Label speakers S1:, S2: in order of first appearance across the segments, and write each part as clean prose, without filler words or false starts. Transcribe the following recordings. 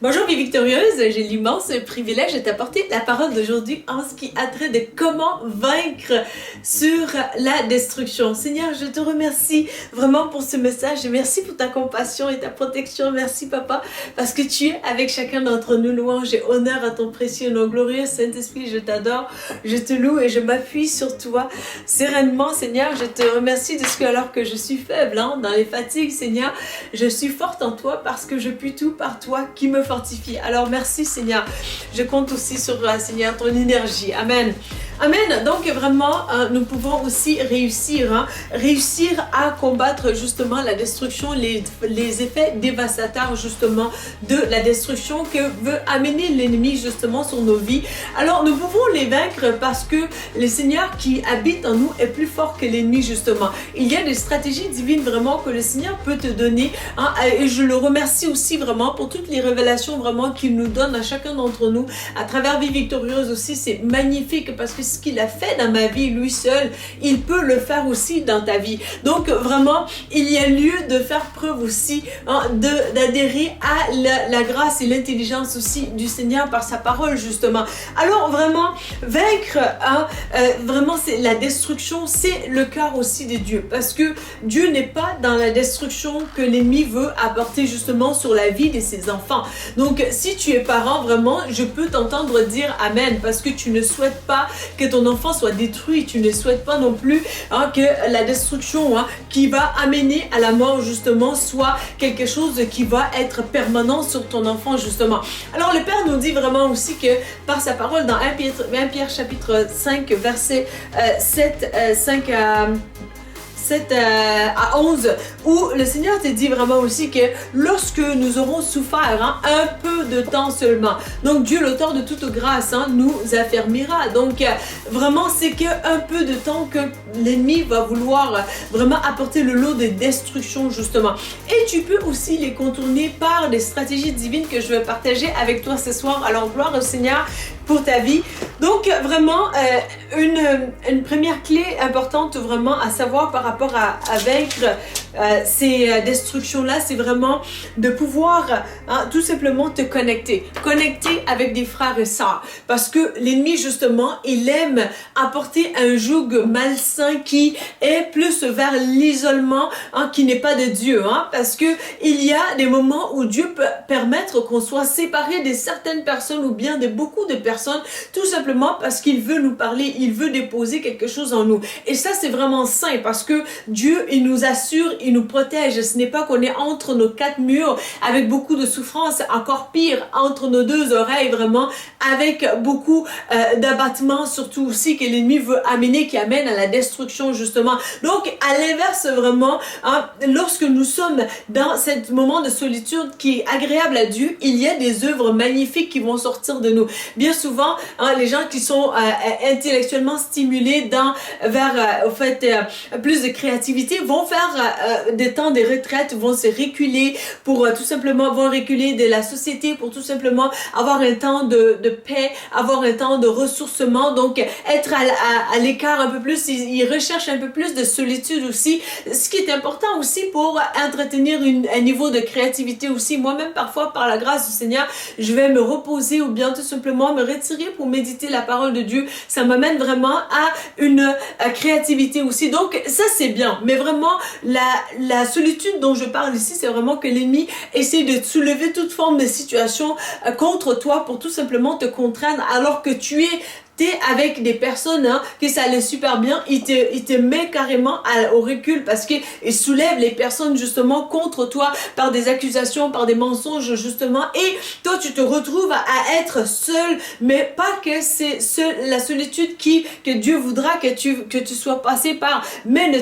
S1: Bonjour vie victorieuse, j'ai l'immense privilège de t'apporter la parole d'aujourd'hui en ce qui a trait de comment vaincre sur la destruction. Seigneur, je te remercie vraiment pour ce message et merci pour ta compassion et ta protection. Merci papa, parce que tu es avec chacun d'entre nous. Louange et honneur à ton précieux nom glorieux. Saint-Esprit, je t'adore, je te loue et je m'appuie sur toi sereinement. Seigneur, je te remercie de ce que alors que je suis faible dans les fatigues, Seigneur, je suis forte en toi parce que je puis tout par toi qui me fortifie. Alors merci Seigneur. Je compte aussi sur Seigneur ton énergie. Amen. Amen. Donc vraiment, nous pouvons aussi réussir à combattre justement la destruction, les effets dévastateurs justement de la destruction que veut amener l'ennemi justement sur nos vies. Alors nous pouvons les vaincre parce que le Seigneur qui habite en nous est plus fort que l'ennemi justement. Il y a des stratégies divines vraiment que le Seigneur peut te donner et je le remercie aussi vraiment pour toutes les révélations vraiment qu'il nous donne à chacun d'entre nous à travers Vie Victorieuse aussi. C'est magnifique parce que ce qu'il a fait dans ma vie, lui seul, il peut le faire aussi dans ta vie. Donc vraiment, il y a lieu de faire preuve aussi d'adhérer à la grâce et l'intelligence aussi du Seigneur par sa parole justement. Alors vraiment, vaincre, vraiment c'est la destruction, c'est le cœur aussi de Dieu parce que Dieu n'est pas dans la destruction que l'ennemi veut apporter justement sur la vie de ses enfants. Donc si tu es parent, vraiment, je peux t'entendre dire Amen parce que tu ne souhaites pas que ton enfant soit détruit, tu ne souhaites pas non plus que la destruction qui va amener à la mort justement soit quelque chose qui va être permanent sur ton enfant justement. Alors le Père nous dit vraiment aussi que par sa parole dans 1 Pierre chapitre 5 verset 5 à 11, où le Seigneur te dit vraiment aussi que lorsque nous aurons souffert un peu de temps seulement, donc Dieu l'auteur de toute grâce nous affermira. Donc vraiment c'est qu'un peu de temps que l'ennemi va vouloir vraiment apporter le lot de destruction justement. Et tu peux aussi les contourner par des stratégies divines que je vais partager avec toi ce soir. Alors gloire au Seigneur pour ta vie. Donc vraiment une première clé importante vraiment à savoir par rapport à vaincre ces destructions-là, c'est vraiment de pouvoir tout simplement te connecter avec des frères et sœurs. Parce que l'ennemi justement, il aime apporter un joug malsain qui est plus vers l'isolement, qui n'est pas de Dieu. Parce que il y a des moments où Dieu peut permettre qu'on soit séparé de certaines personnes ou bien de beaucoup de personnes, tout simplement parce qu'il veut nous parler, il veut déposer quelque chose en nous. Et ça, c'est vraiment sain parce que Dieu, il nous assure, il nous protège. Ce n'est pas qu'on est entre nos quatre murs avec beaucoup de souffrance, encore pire, entre nos deux oreilles vraiment, avec beaucoup d'abattements, surtout aussi que l'ennemi veut amener, qui amène à la destruction justement. Donc, à l'inverse vraiment, lorsque nous sommes dans ce moment de solitude qui est agréable à Dieu, il y a des œuvres magnifiques qui vont sortir de nous. Bien souvent, les gens qui sont intellectuellement stimulés vers plus de créativité vont faire des temps de retraite, vont se reculer pour tout simplement, vont reculer de la société pour tout simplement avoir un temps de paix, avoir un temps de ressourcement, donc être à l'écart un peu plus, ils recherchent un peu plus de solitude aussi, ce qui est important aussi pour entretenir un niveau de créativité aussi. Moi-même parfois par la grâce du Seigneur, je vais me reposer ou bien tout simplement me retirer pour méditer la parole de Dieu. Ça m'amène vraiment à une créativité aussi. Donc ça c'est bien, mais vraiment la solitude dont je parle ici, c'est vraiment que l'ennemi essaie de soulever toute forme de situation contre toi pour tout simplement te contraindre alors que tu es avec des personnes que ça allait super bien, il te met carrément au recul parce qu'il soulève les personnes justement contre toi par des accusations, par des mensonges justement, et toi tu te retrouves à être seul, mais pas que c'est la solitude que Dieu voudra que tu sois passé par, mais ne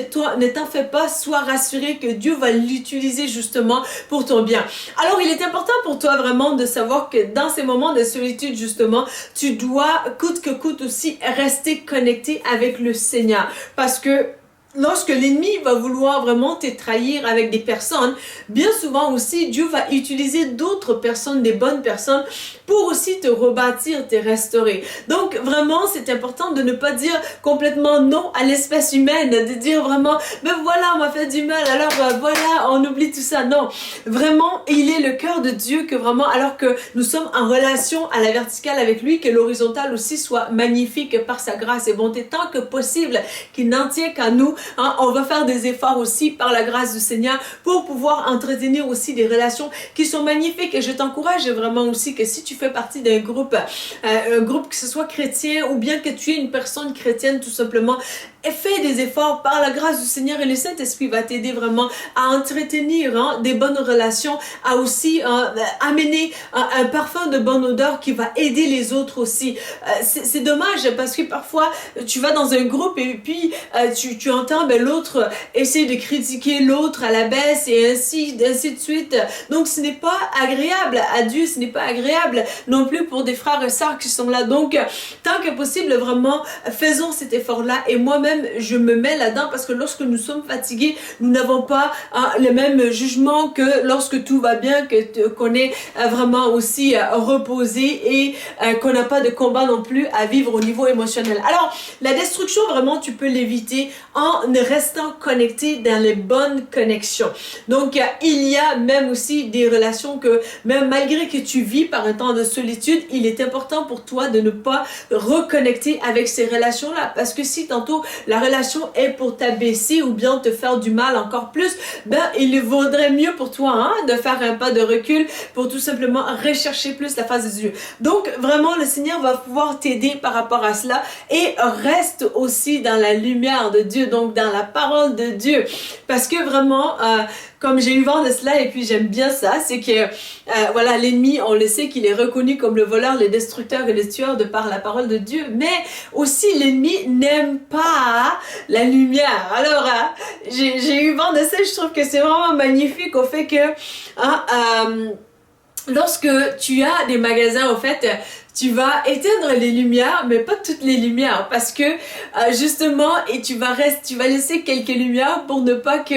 S1: t'en fais pas, sois rassuré que Dieu va l'utiliser justement pour ton bien. Alors il est important pour toi vraiment de savoir que dans ces moments de solitude justement, tu dois coûte que coûte aussi rester connecté avec le Seigneur parce que lorsque l'ennemi va vouloir vraiment te trahir avec des personnes, bien souvent aussi, Dieu va utiliser d'autres personnes, des bonnes personnes, pour aussi te rebâtir, te restaurer. Donc, vraiment, c'est important de ne pas dire complètement non à l'espèce humaine, de dire vraiment, ben voilà, on m'a fait du mal, alors voilà, on oublie tout ça. Non, vraiment, il est le cœur de Dieu que vraiment, alors que nous sommes en relation à la verticale avec lui, que l'horizontale aussi soit magnifique par sa grâce et bonté, tant que possible, qu'il n'en tient qu'à nous. Hein, on va faire des efforts aussi par la grâce du Seigneur pour pouvoir entretenir aussi des relations qui sont magnifiques. Et je t'encourage vraiment aussi que si tu fais partie d'un groupe, un groupe que ce soit chrétien ou bien que tu es une personne chrétienne tout simplement, fais des efforts par la grâce du Seigneur et le Saint-Esprit va t'aider vraiment à entretenir des bonnes relations, à aussi amener un parfum de bonne odeur qui va aider les autres aussi. C'est dommage parce que parfois tu vas dans un groupe et puis tu entends l'autre essayer de critiquer l'autre à la baisse et ainsi de suite. Donc ce n'est pas agréable à Dieu, ce n'est pas agréable non plus pour des frères et sœurs qui sont là. Donc tant que possible vraiment faisons cet effort-là et moi-même je me mets là-dedans parce que lorsque nous sommes fatigués, nous n'avons pas le même jugement que lorsque tout va bien, qu'on est vraiment aussi reposé et qu'on n'a pas de combat non plus à vivre au niveau émotionnel. Alors, la destruction, vraiment, tu peux l'éviter en restant connecté dans les bonnes connexions. Donc, il y a même aussi des relations que, même malgré que tu vis par un temps de solitude, il est important pour toi de ne pas reconnecter avec ces relations-là parce que si tantôt la relation est pour t'abaisser ou bien te faire du mal encore plus, ben il vaudrait mieux pour toi de faire un pas de recul pour tout simplement rechercher plus la face de Dieu. Donc vraiment le Seigneur va pouvoir t'aider par rapport à cela et reste aussi dans la lumière de Dieu, donc dans la parole de Dieu parce que vraiment comme j'ai eu vent de cela et puis j'aime bien ça, c'est que voilà, l'ennemi, on le sait qu'il est reconnu comme le voleur, le destructeur et le tueur de par la parole de Dieu, mais aussi l'ennemi n'aime pas la lumière. Alors j'ai eu vent de ça, je trouve que c'est vraiment magnifique au fait que lorsque tu as des magasins, au fait, tu vas éteindre les lumières, mais pas toutes les lumières, parce que justement, et tu vas laisser quelques lumières pour ne pas que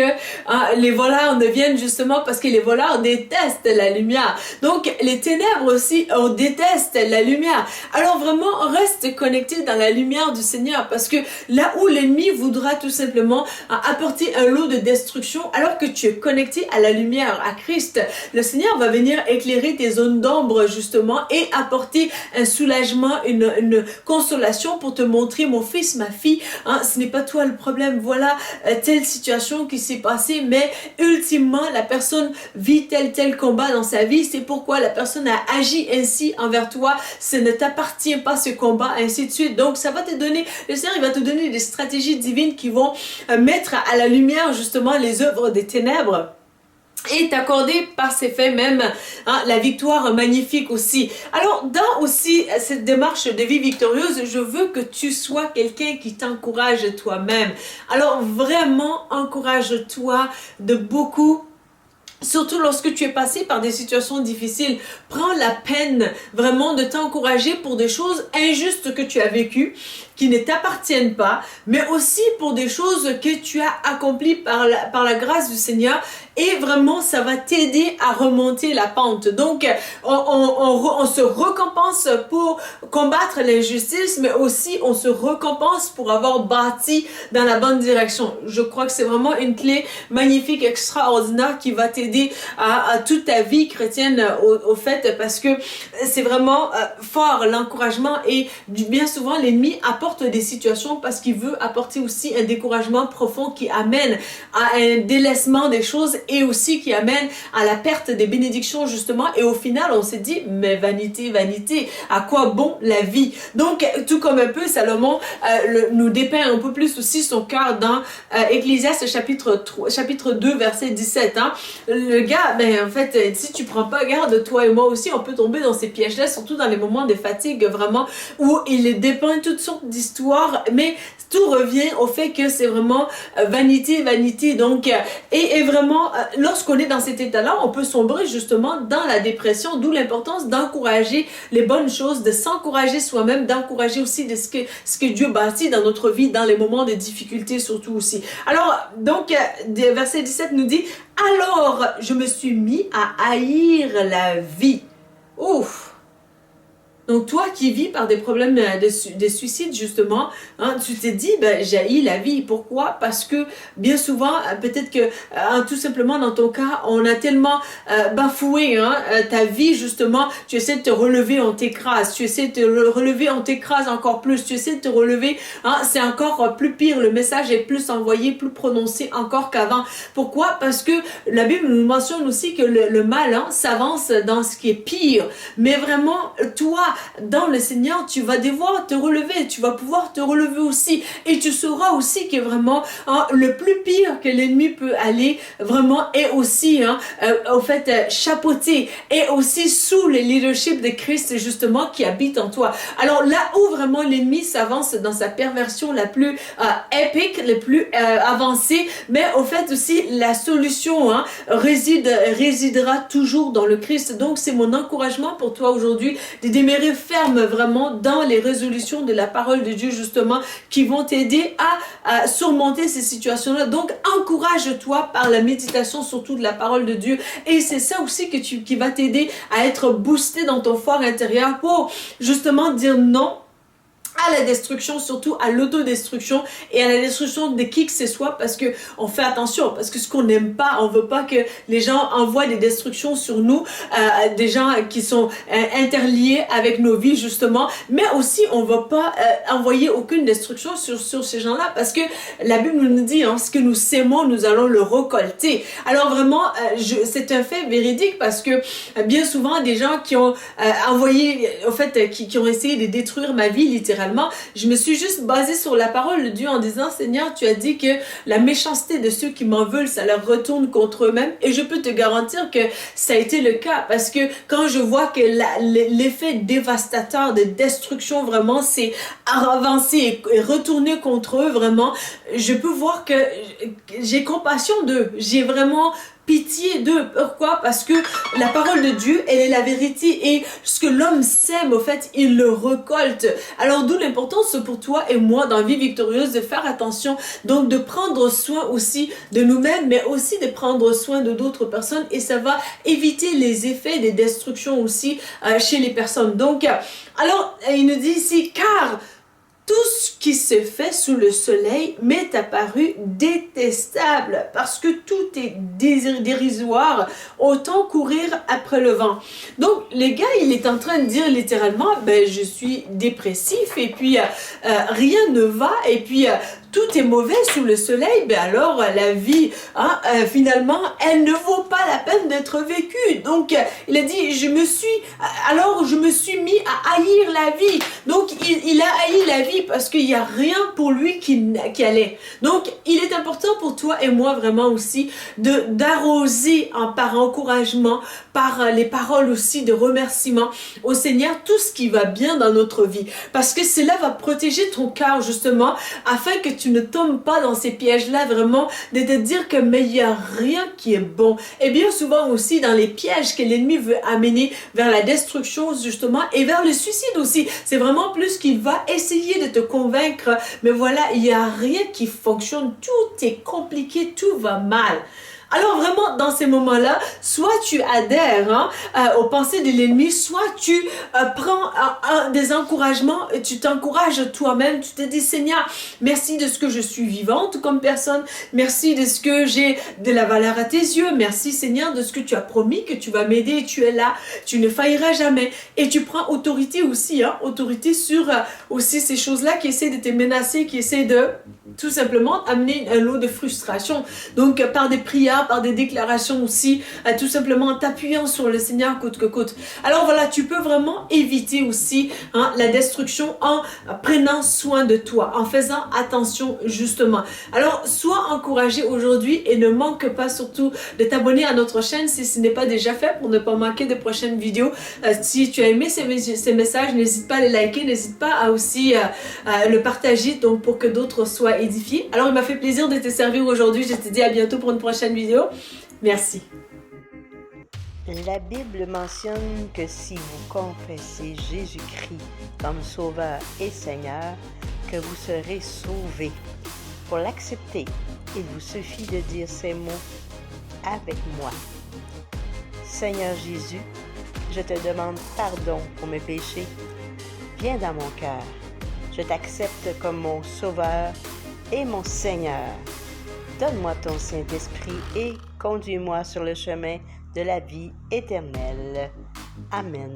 S1: les voleurs ne viennent justement parce que les voleurs détestent la lumière. Donc les ténèbres aussi, on déteste la lumière. Alors vraiment, reste connecté dans la lumière du Seigneur, parce que là où l'ennemi voudra tout simplement apporter un lot de destruction, alors que tu es connecté à la lumière, à Christ, le Seigneur va venir éclairer tes zones d'ombre justement et apporter un soulagement, une consolation pour te montrer, mon fils, ma fille, ce n'est pas toi le problème, voilà telle situation qui s'est passée, mais ultimement la personne vit tel combat dans sa vie, c'est pourquoi la personne a agi ainsi envers toi, ce ne t'appartient pas ce combat, ainsi de suite. Donc ça va te donner, le Seigneur il va te donner des stratégies divines qui vont mettre à la lumière justement les œuvres des ténèbres et t'accorder par ces faits même la victoire magnifique aussi. Alors dans aussi cette démarche de vie victorieuse, je veux que tu sois quelqu'un qui t'encourage toi-même. Alors vraiment encourage-toi de beaucoup. Surtout lorsque tu es passé par des situations difficiles, prends la peine vraiment de t'encourager pour des choses injustes que tu as vécues, qui ne t'appartiennent pas, mais aussi pour des choses que tu as accomplies par la grâce du Seigneur. Et vraiment, ça va t'aider à remonter la pente. Donc, on se récompense pour combattre l'injustice, mais aussi on se récompense pour avoir bâti dans la bonne direction. Je crois que c'est vraiment une clé magnifique, extraordinaire qui va t'aider à toute ta vie chrétienne au fait, parce que c'est vraiment fort l'encouragement et bien souvent l'ennemi apporte des situations parce qu'il veut apporter aussi un découragement profond qui amène à un délaissement des choses et aussi qui amène à la perte des bénédictions justement, et au final on s'est dit mais vanité, vanité, à quoi bon la vie? Donc tout comme un peu Salomon nous dépeint un peu plus aussi son cœur dans Ecclésiaste chapitre 2 verset 17. Le gars, ben en fait si tu prends pas garde, toi et moi aussi on peut tomber dans ces pièges là, surtout dans les moments de fatigue vraiment où il dépeint toutes sortes d'histoires, mais tout revient au fait que c'est vraiment vanité, vanité. Donc et vraiment lorsqu'on est dans cet état-là, on peut sombrer justement dans la dépression, d'où l'importance d'encourager les bonnes choses, de s'encourager soi-même, d'encourager aussi ce que Dieu bâtit dans notre vie, dans les moments de difficulté surtout aussi. Alors, donc, verset 17 nous dit, « Alors, je me suis mis à haïr la vie. » Ouf! Donc toi qui vis par des problèmes de suicide justement, hein, tu t'es dit, j'haïs la vie. Pourquoi? Parce que bien souvent, peut-être que tout simplement dans ton cas, on a tellement bafoué ta vie justement, tu essaies de te relever, on t'écrase, tu essaies de te relever, on t'écrase encore plus, tu essaies de te relever, c'est encore plus pire, le message est plus envoyé, plus prononcé encore qu'avant. Pourquoi? Parce que la Bible nous mentionne aussi que le mal s'avance dans ce qui est pire, mais vraiment, toi, dans le Seigneur, tu vas devoir te relever, tu vas pouvoir te relever aussi et tu sauras aussi que vraiment le plus pire que l'ennemi peut aller vraiment est aussi au fait chapeauté et aussi sous le leadership de Christ justement qui habite en toi. Alors là où vraiment l'ennemi s'avance dans sa perversion la plus épique, la plus avancée, mais au fait aussi la solution résidera toujours dans le Christ. Donc c'est mon encouragement pour toi aujourd'hui de demeurer ferme vraiment dans les résolutions de la parole de Dieu justement qui vont t'aider à surmonter ces situations-là. Donc encourage-toi par la méditation surtout de la parole de Dieu et c'est ça aussi qui va t'aider à être boosté dans ton fort intérieur pour justement dire non à la destruction, surtout à l'autodestruction et à la destruction de qui que ce soit parce que on fait attention, parce que ce qu'on n'aime pas, on veut pas que les gens envoient des destructions sur nous, des gens qui sont interliés avec nos vies justement, mais aussi on va pas envoyer aucune destruction sur ces gens-là parce que la Bible nous dit ce que nous sémons, nous allons le récolter. Alors vraiment, c'est un fait véridique parce que bien souvent des gens qui ont envoyé, au fait, qui ont essayé de détruire ma vie littéralement, je me suis juste basée sur la parole de Dieu en disant, Seigneur, tu as dit que la méchanceté de ceux qui m'en veulent, ça leur retourne contre eux-mêmes. Et je peux te garantir que ça a été le cas parce que quand je vois que l'effet dévastateur de destruction vraiment s'est avancé et retourné contre eux vraiment, je peux voir que j'ai compassion d'eux. J'ai vraiment pitié d'eux. Pourquoi? Parce que la parole de Dieu, elle est la vérité et ce que l'homme sème, au fait, il le récolte. Alors d'où l'importance pour toi et moi dans Vie Victorieuse de faire attention, donc de prendre soin aussi de nous-mêmes, mais aussi de prendre soin de d'autres personnes et ça va éviter les effets des destructions aussi chez les personnes. Donc, alors, il nous dit ici, car tout ce qui se fait sous le soleil m'est apparu détestable parce que tout est dérisoire, autant courir après le vent. Donc, le gars, il est en train de dire littéralement, je suis dépressif et puis rien ne va et puis tout est mauvais sous le soleil, alors la vie, finalement, elle ne vaut pas la peine d'être vécue. Donc, il a dit, je me suis mis à haïr la vie. Donc, il a haï la vie parce qu'il n'y a rien pour lui qui allait. Donc, il est important pour toi et moi vraiment aussi d'arroser par encouragement, par les paroles aussi de remerciement au Seigneur, tout ce qui va bien dans notre vie. Parce que cela va protéger ton cœur justement, afin que tu ne tombes pas dans ces pièges-là vraiment, de te dire que mais il n'y a rien qui est bon. Et bien souvent aussi dans les pièges que l'ennemi veut amener vers la destruction justement et vers le suicide aussi. C'est vraiment plus qu'il va essayer de te convaincre, mais voilà, il n'y a rien qui fonctionne, tout est compliqué, tout va mal. Alors vraiment, dans ces moments-là, soit tu adhères aux pensées de l'ennemi, soit tu prends des encouragements, tu t'encourages toi-même, tu te dis, Seigneur, merci de ce que je suis vivante comme personne, merci de ce que j'ai de la valeur à tes yeux, merci Seigneur de ce que tu as promis, que tu vas m'aider et tu es là, tu ne failliras jamais. Et tu prends autorité aussi, autorité sur aussi ces choses-là qui essaient de te menacer, qui essaient de tout simplement amener un lot de frustration. Donc par des prières, par des déclarations aussi, tout simplement en t'appuyant sur le Seigneur coûte que coûte. Alors voilà, tu peux vraiment éviter aussi la destruction en prenant soin de toi, en faisant attention justement. Alors sois encouragé aujourd'hui et ne manque pas surtout de t'abonner à notre chaîne si ce n'est pas déjà fait pour ne pas manquer de prochaines vidéos. Si tu as aimé ces messages, n'hésite pas à les liker, n'hésite pas à aussi le partager donc pour que d'autres soient édifiés. Alors il m'a fait plaisir de te servir aujourd'hui, je te dis à bientôt pour une prochaine vidéo. Merci.
S2: La Bible mentionne que si vous confessez Jésus-Christ comme Sauveur et Seigneur, que vous serez sauvés. Pour l'accepter, il vous suffit de dire ces mots avec moi. Seigneur Jésus, je te demande pardon pour mes péchés. Viens dans mon cœur. Je t'accepte comme mon Sauveur et mon Seigneur. Donne-moi ton Saint-Esprit et conduis-moi sur le chemin de la vie éternelle. Amen.